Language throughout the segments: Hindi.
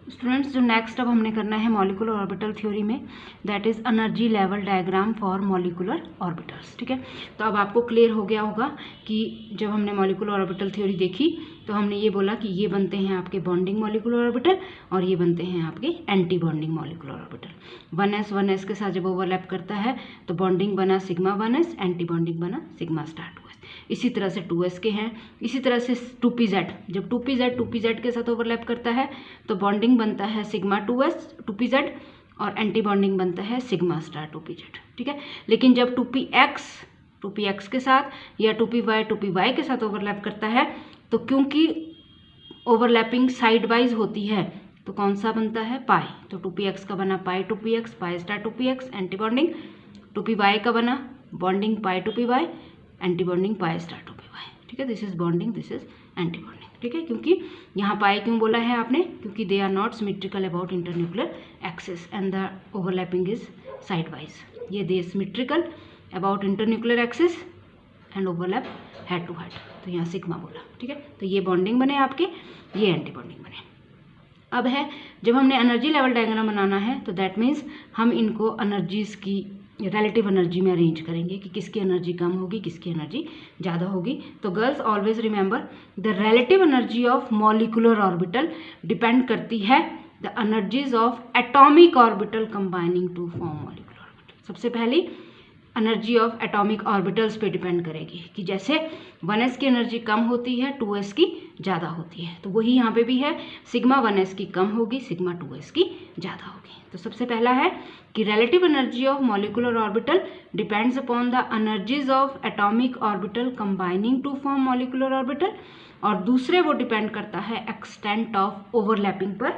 स्टूडेंट्स जो नेक्स्ट अब हमने करना है मॉलिक्यूलर ऑर्बिटल थ्योरी में, that is energy level diagram for molecular orbitals. ठीक है, तो अब आपको क्लियर हो गया होगा कि जब हमने मॉलिक्यूलर ऑर्बिटल थ्योरी देखी तो हमने ये बोला कि ये बनते हैं आपके बॉन्डिंग मॉलिक्यूलर ऑर्बिटल और ये बनते हैं आपके anti bonding molecular orbital. 1s के साथ जब ओवरलैप करता है तो बॉन्डिंग बना सिग्मा 1s, एंटी बॉन्डिंग बना सिग्मा स्टार 2s। इसी तरह से 2s के हैं, इसी तरह से 2pz, जब 2pz के साथ ओवरलैप करता है तो बॉन्डिंग बनता है सिग्मा 2s 2pz और एंटी बॉन्डिंग बनता है सिग्मा स्टार 2pz। ठीक है, लेकिन जब 2px के साथ या 2py के साथ ओवरलैप करता है तो क्योंकि ओवरलैपिंग साइड वाइज होती है तो कौन सा बनता है पाई, तो 2px का बना पाई 2px pi star 2px anti bonding, 2py का बना बॉन्डिंग पाई 2py anti bonding pi star 2py। ठीक है, this is bonding, this is anti bonding. ठीक है, क्योंकि यहाँ पाई क्यों बोला है आपने, क्योंकि they are not symmetrical about internuclear axis and the overlapping is side wise. ये they symmetrical about internuclear axis and overlap head to head, तो यहाँ सिग्मा बोला। ठीक है, तो ये बॉन्डिंग बने आपके, ये एंटी बॉन्डिंग बने। अब है जब हमने एनर्जी लेवल डायग्राम बनाना है तो दैट मीन्स हम इनको एनर्जीज की रिलेटिव एनर्जी में अरेंज करेंगे कि किसकी एनर्जी कम होगी किसकी एनर्जी ज़्यादा होगी। तो girls always remember the relative energy of molecular orbital depend करती है the energies of atomic orbital combining to form molecular orbital. सबसे पहली एनर्जी ऑफ एटॉमिक ऑर्बिटल्स पे डिपेंड करेगी कि जैसे 1s की एनर्जी कम होती है 2s की ज़्यादा होती है, तो वही यहाँ पे भी है, सिग्मा 1s की कम होगी सिग्मा 2s की ज़्यादा होगी। तो सबसे पहला है कि relative energy of molecular orbital depends upon the energies of atomic orbital combining to form molecular orbital, और दूसरे वो डिपेंड करता है एक्सटेंट ऑफ ओवरलैपिंग पर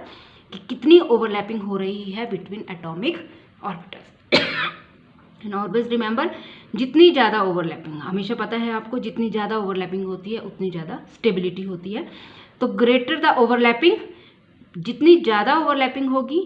कि कितनी ओवरलैपिंग हो रही है between atomic orbitals. And always remember जितनी ज़्यादा ओवरलैपिंग, हमेशा पता है आपको जितनी ज़्यादा ओवरलैपिंग होती है उतनी ज़्यादा स्टेबिलिटी होती है। तो ग्रेटर द ओवरलैपिंग, जितनी ज़्यादा ओवरलैपिंग होगी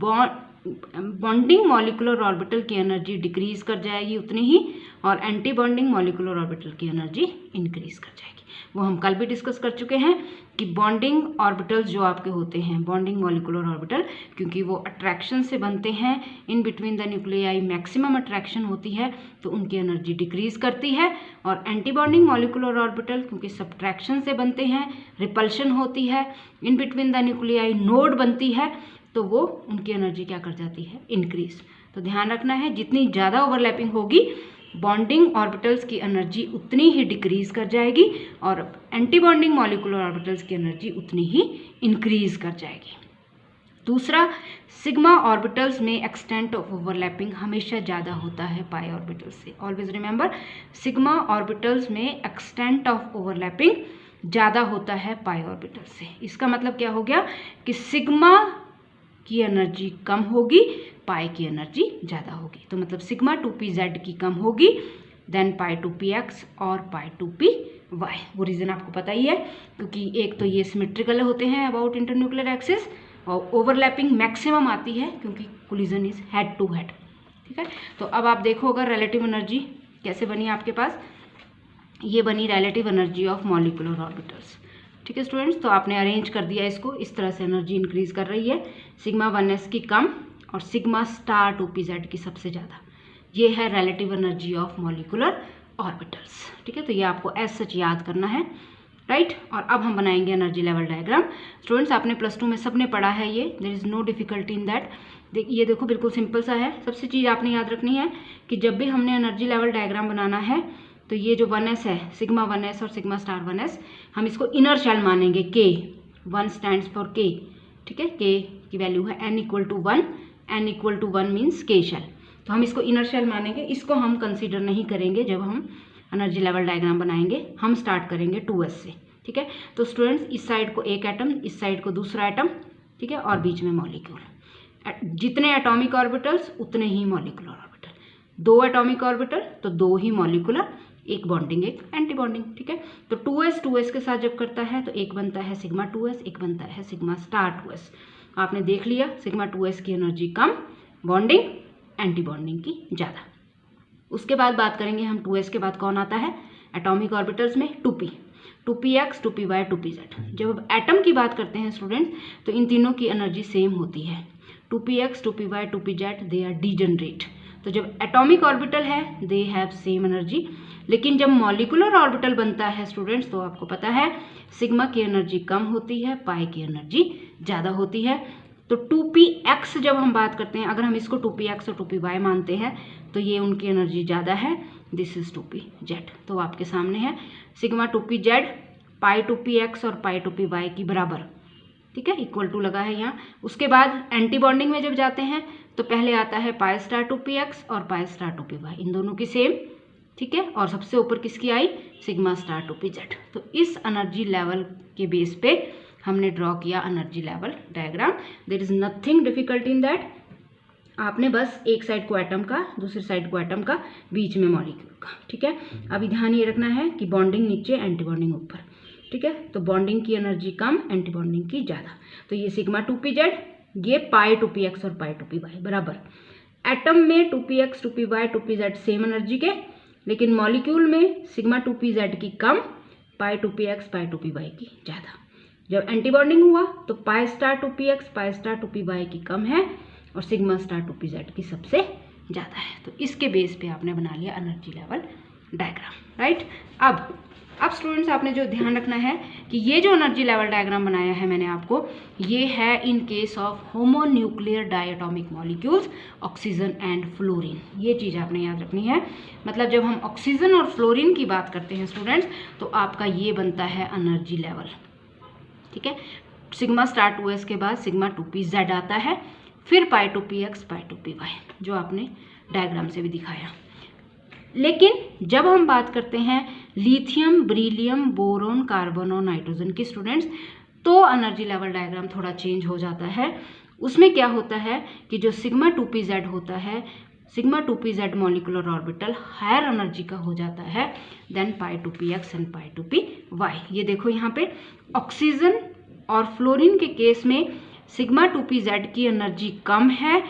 बॉन्डिंग मॉलिक्यूलर ऑर्बिटल की एनर्जी डिक्रीज कर जाएगी उतनी ही, और एंटी बॉन्डिंग मॉलिक्यूलर ऑर्बिटल की एनर्जी इंक्रीज कर जाएगी। वो हम कल भी डिस्कस कर चुके हैं कि बॉन्डिंग ऑर्बिटल्स जो आपके होते हैं बॉन्डिंग मॉलिक्यूलर ऑर्बिटल, क्योंकि वो अट्रैक्शन से बनते हैं, in between the nuclei maximum attraction होती है तो उनकी एनर्जी डिक्रीज करती है, और एंटी बॉन्डिंग मॉलिक्यूलर ऑर्बिटल क्योंकि सब्ट्रैक्शन से बनते हैं, रिपल्शन होती है, in between the nuclei node बनती है, तो वो उनकी एनर्जी क्या कर जाती है इंक्रीज। तो ध्यान रखना है जितनी ज़्यादा ओवरलैपिंग होगी बॉन्डिंग ऑर्बिटल्स की एनर्जी उतनी ही डिक्रीज कर जाएगी और एंटी बॉन्डिंग मॉलिक्यूलर ऑर्बिटल्स की एनर्जी उतनी ही इंक्रीज कर जाएगी। दूसरा, सिग्मा ऑर्बिटल्स में एक्सटेंट ऑफ ओवरलैपिंग हमेशा ज़्यादा होता है पाई ऑर्बिटल्स से। ऑलवेज रिमेंबर सिग्मा ऑर्बिटल्स में एक्सटेंट ऑफ ओवरलैपिंग ज़्यादा होता है पाई ऑर्बिटल से। इसका मतलब क्या हो गया कि सिग्मा की एनर्जी कम होगी पाई की एनर्जी ज़्यादा होगी। तो मतलब सिग्मा 2pz की कम होगी देन पाई 2px और पाई 2py। वो रीज़न आपको पता ही है क्योंकि एक तो ये सिमेट्रिकल होते हैं अबाउट इंटरन्यूक्लियर एक्सिस और ओवरलैपिंग मैक्सिमम आती है क्योंकि collision is head to head. ठीक है, तो अब आप देखो अगर रिलेटिव एनर्जी कैसे बनी आपके पास, ये बनी relative energy of molecular orbitals. ठीक है स्टूडेंट्स, तो आपने अरेंज कर दिया इसको इस तरह से, एनर्जी इंक्रीज कर रही है, सिग्मा 1s की कम और सिग्मा स्टार 2pz की सबसे ज़्यादा। ये है relative energy of molecular orbitals. ठीक है, तो ये आपको एज सच याद करना है, राइट। और अब हम बनाएंगे एनर्जी लेवल डायग्राम। स्टूडेंट्स आपने +2 में सबने पढ़ा है ये, there is no difficulty in that. ये देखो बिल्कुल सिंपल सा है। सबसे चीज़ आपने याद रखनी है कि जब भी हमने एनर्जी लेवल डायग्राम बनाना है तो ये जो 1s है सिग्मा 1s और सिग्मा स्टार 1s, हम इसको इनर शेल मानेंगे k, 1 स्टैंड्स फॉर k। ठीक है, k की वैल्यू है n = 1, n = 1 means k shell, तो हम इसको इनर शेल मानेंगे। इसको हम कंसीडर नहीं करेंगे जब हम एनर्जी लेवल डायग्राम बनाएंगे, हम स्टार्ट करेंगे 2s से। ठीक है, तो स्टूडेंट्स इस साइड को एक एटम, इस साइड को दूसरा एटम, ठीक है, और बीच में मॉलिक्यूल। जितने एटॉमिक ऑर्बिटल्स उतने ही मॉलिक्यूलर ऑर्बिटल, 2 एटॉमिक ऑर्बिटल तो 2 ही मॉलिक्यूलर, एक बॉन्डिंग एक एंटी बॉन्डिंग। ठीक है, तो 2s के साथ जब करता है तो एक बनता है सिग्मा 2s, एक बनता है सिग्मा स्टार 2s। आपने देख लिया सिग्मा 2s की एनर्जी कम, बॉन्डिंग एंटी बॉन्डिंग की ज़्यादा। उसके बाद बात करेंगे हम 2s के बाद कौन आता है एटॉमिक ऑर्बिटल्स में 2p। 2px 2py 2pz। जब अब एटम की बात करते हैं स्टूडेंट्स, तो इन तीनों की एनर्जी सेम होती है। 2px 2py 2pz they are degenerate. तो जब एटॉमिक ऑर्बिटल है दे हैव सेम एनर्जी, लेकिन जब मॉलिकुलर ऑर्बिटल बनता है स्टूडेंट्स, तो आपको पता है सिग्मा की एनर्जी कम होती है, पाई की एनर्जी ज़्यादा होती है। तो 2px जब हम बात करते हैं, अगर हम इसको 2px और 2py मानते हैं तो ये उनकी एनर्जी ज़्यादा है, दिस इज 2pz। तो आपके सामने है सिग्मा 2pz पाई 2px और पाई 2py की बराबर, ठीक है, इक्वल टू लगा है यहाँ। उसके बाद एंटी बॉन्डिंग में जब जाते हैं तो पहले आता है पाई स्टार 2px और पाई स्टार 2py, इन दोनों की सेम, ठीक है, और सबसे ऊपर किसकी आई, सिग्मा स्टार 2pz। तो इस एनर्जी लेवल के बेस पे हमने ड्रॉ किया energy level diagram. There is nothing difficult in that. आपने बस एक साइड को एटम का, दूसरी साइड को एटम का, बीच में मॉलिक्यूल का, ठीक है। अभी ध्यान ये रखना है कि बॉन्डिंग नीचे, एंटी बॉन्डिंग ऊपर, ठीक है। तो बॉन्डिंग की एनर्जी कम, एंटी बॉन्डिंग की ज़्यादा। तो ये सिग्मा 2pz, ये पाई 2px और पाई 2py बराबर। एटम में 2px 2py 2pz same energy के, लेकिन मॉलिक्यूल में सिग्मा 2pz की कम, पाई 2px पाई 2py की ज़्यादा। जब एंटी बॉन्डिंग हुआ तो pi star 2px pi star 2py की कम है और सिग्मा स्टार 2pz की सबसे ज़्यादा है। तो इसके बेस पे आपने बना लिया एनर्जी लेवल डायग्राम, राइट। अब स्टूडेंट्स आपने जो ध्यान रखना है कि ये जो एनर्जी लेवल डायग्राम बनाया है मैंने आपको, ये है in case of homonuclear diatomic molecules, oxygen and fluorine. ये चीज़ आपने याद रखनी है। मतलब जब हम ऑक्सीजन और फ्लोरीन की बात करते हैं स्टूडेंट्स, तो आपका ये बनता है एनर्जी लेवल, ठीक है। सिग्मा स्टार 2s के बाद सिग्मा 2pz आता है, फिर पाई 2px पाई 2py, जो आपने डायग्राम से भी दिखाया। लेकिन जब हम बात करते हैं लिथियम, ब्रीलियम, बोरोन, कार्बन और नाइट्रोजन की स्टूडेंट्स, तो एनर्जी लेवल डायग्राम थोड़ा चेंज हो जाता है। उसमें क्या होता है कि जो सिग्मा 2pz होता है, sigma 2pz molecular orbital higher energy का हो जाता है than pi 2px and pi 2py। ये देखो यहाँ पे ऑक्सीजन और फ्लोरीन के केस में सिग्मा 2pz की एनर्जी कम है,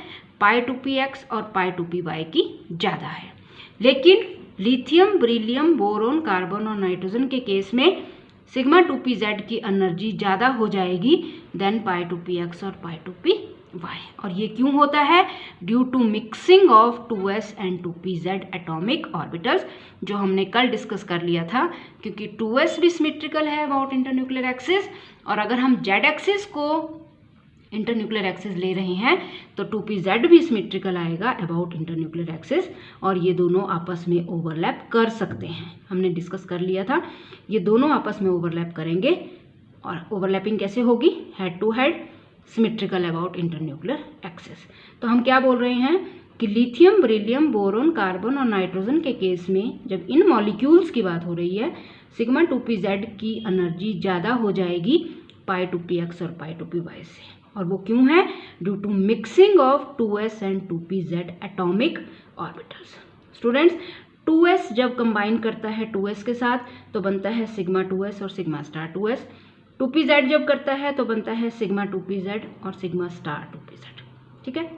पाई 2px और पाई 2py की ज़्यादा है। लेकिन लिथियम, ब्रीलियम, बोरोन, कार्बन और नाइट्रोजन के केस में सिग्मा 2pz की एनर्जी ज़्यादा हो जाएगी देन पाई 2px और पाई 2py। और ये क्यों होता है? Due to mixing of 2s and 2pz atomic orbitals, जो हमने कल डिस्कस कर लिया था। क्योंकि 2s भी सिमेट्रिकल है अबाउट इंटरन्यूक्लियर एक्सिस, और अगर हम z एक्सिस को इंटरन्यूक्लियर एक्सिस ले रहे हैं तो 2pz भी सिमेट्रिकल आएगा अबाउट इंटरन्यूक्लियर एक्सिस, और ये दोनों आपस में ओवरलैप कर सकते हैं। हमने डिस्कस कर लिया था, ये दोनों आपस में ओवरलैप करेंगे। और ओवरलैपिंग कैसे होगी? Head to head, symmetrical about internuclear axis. तो हम क्या बोल रहे हैं कि लिथियम, ब्रीलियम, बोरोन, कार्बन और नाइट्रोजन के केस में जब इन मॉलिक्यूल्स की बात हो रही है, सिग्मा 2pz की एनर्जी ज़्यादा हो जाएगी पाई 2px और पाई 2py से। और वो क्यों है? Due to mixing of 2s and 2pz atomic orbitals. Students, 2s जब कंबाइन करता है 2s के साथ तो बनता है सिग्मा 2s और सिग्मा स्टार 2s। 2pz जब करता है तो बनता है सिग्मा 2pz और सिग्मा स्टार 2pz, ठीक है।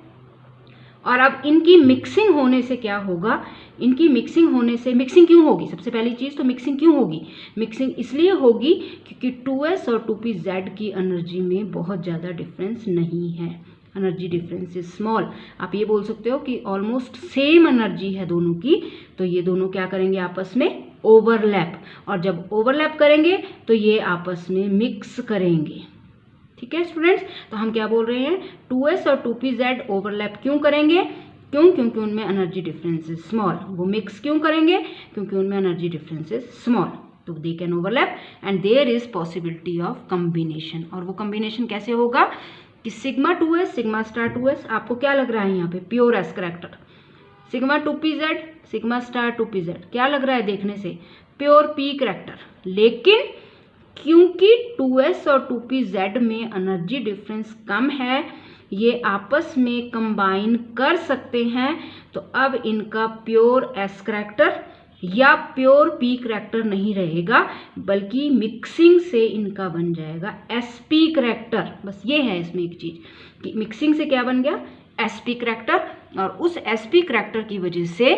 और अब इनकी मिक्सिंग होने से क्या होगा? इनकी मिक्सिंग होने से, मिक्सिंग क्यों होगी? सबसे पहली चीज़ तो मिक्सिंग क्यों होगी? मिक्सिंग इसलिए होगी क्योंकि 2s और 2pz की एनर्जी में बहुत ज़्यादा डिफरेंस नहीं है। Energy difference is small. आप ये बोल सकते हो कि ऑलमोस्ट सेम एनर्जी है दोनों की, तो ये दोनों क्या करेंगे? आपस में ओवरलैप। और जब ओवरलैप करेंगे तो ये आपस में मिक्स करेंगे, ठीक है स्टूडेंट्स। तो हम क्या बोल रहे हैं? 2s और 2pz ओवरलैप क्यों करेंगे? क्योंकि उनमें एनर्जी डिफरेंस इज स्मॉल। वो मिक्स क्यों करेंगे? क्योंकि उनमें एनर्जी डिफरेंस इज स्मॉल। तो they can overlap and there is possibility of combination. और वो कम्बिनेशन कैसे होगा कि sigma 2s sigma star 2s, आपको क्या लग रहा है यहाँ पे? Pure S character. Sigma 2pz sigma star 2pz क्या लग रहा है देखने से? Pure P character. लेकिन क्योंकि 2s और 2pz में एनर्जी डिफरेंस कम है, ये आपस में कंबाइन कर सकते हैं, तो अब इनका प्योर एस करैक्टर या प्योर पी करैक्टर नहीं रहेगा, बल्कि मिक्सिंग से इनका बन जाएगा sp करैक्टर। बस ये है इसमें एक चीज़ कि मिक्सिंग से क्या बन गया? sp character. और उस sp करैक्टर की वजह से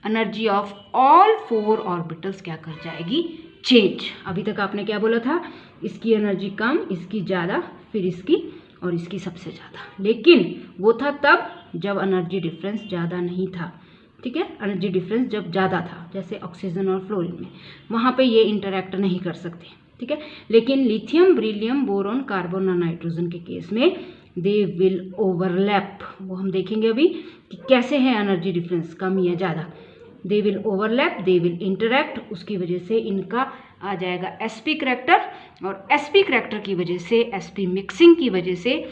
एनर्जी ऑफ ऑल 4 ऑर्बिटल्स क्या कर जाएगी? चेंज। अभी तक आपने क्या बोला था, इसकी एनर्जी कम, इसकी ज़्यादा, फिर इसकी और इसकी सबसे ज़्यादा, लेकिन वो था तब जब एनर्जी डिफरेंस ज़्यादा नहीं था। ठीक है, एनर्जी डिफरेंस जब ज़्यादा था, जैसे ऑक्सीजन और फ्लोरीन में, वहाँ पे ये इंटरैक्ट नहीं कर सकते। ठीक है, लेकिन लिथियम, बेरिलियम, बोरॉन, कार्बन और नाइट्रोजन के केस में दे विल ओवरलैप। वो हम देखेंगे अभी कि कैसे है एनर्जी डिफरेंस, कम या ज़्यादा। They will overlap, they will interact, उसकी वजह से इनका आ जाएगा sp करैक्टर, और sp करैक्टर की वजह से, sp मिक्सिंग की वजह से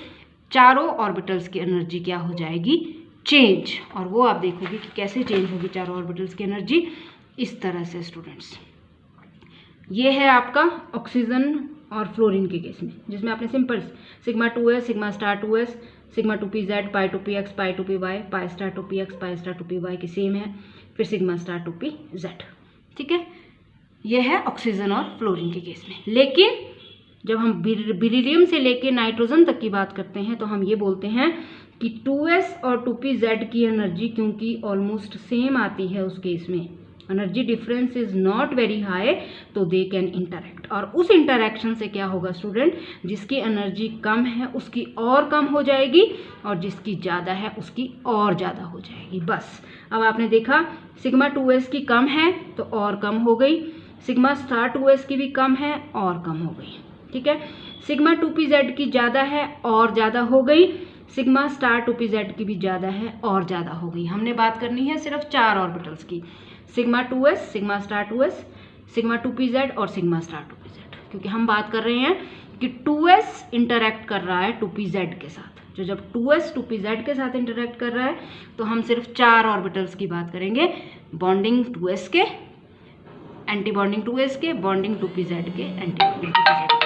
चारों ऑर्बिटल्स की एनर्जी क्या हो जाएगी, चेंज। और वो आप देखोगे कि कैसे चेंज होगी चारों ऑर्बिटल्स की एनर्जी, इस तरह से स्टूडेंट्स। ये है आपका ऑक्सीजन और फ्लोरीन के केस में, जिसमें आपने simple sigma 2s, sigma star 2s, sigma 2pz, पाई 2px, पाई 2py, pi star 2px, pi star 2py के सेम है, फिर सिग्मा स्टार 2pz। ठीक है, यह है ऑक्सीजन और फ्लोरीन के केस में। लेकिन जब हम बेरिलियम से लेके नाइट्रोजन तक की बात करते हैं तो हम ये बोलते हैं कि 2s और 2pz की एनर्जी क्योंकि ऑलमोस्ट सेम आती है, उस केस में energy difference is not very high, तो दे कैन इंटरैक्ट। और उस इंटरैक्शन से क्या होगा स्टूडेंट, जिसकी एनर्जी कम है उसकी और कम हो जाएगी, और जिसकी ज़्यादा है उसकी और ज़्यादा हो जाएगी। बस अब आपने देखा सिग्मा 2s की कम है तो और कम हो गई, सिग्मा स्टार 2s की भी कम है और कम हो गई। ठीक है, सिग्मा 2pz की ज़्यादा है और ज़्यादा हो गई, सिग्मा स्टार 2pz की भी ज़्यादा है और ज़्यादा हो गई। हमने बात करनी है सिर्फ 4 ऑर्बिटल्स की, sigma 2s, sigma star 2s, sigma 2pz और सिग्मा स्टार 2pz, क्योंकि हम बात कर रहे हैं कि 2s इंटरैक्ट कर रहा है 2pz के साथ। जो जब 2s 2pz के साथ इंटरैक्ट कर रहा है तो हम सिर्फ 4 ऑर्बिटल्स की बात करेंगे, बॉन्डिंग 2s के, एंटी बॉन्डिंग 2s के, बॉन्डिंग 2pz के, एंटी बॉन्डिंग 2pz के।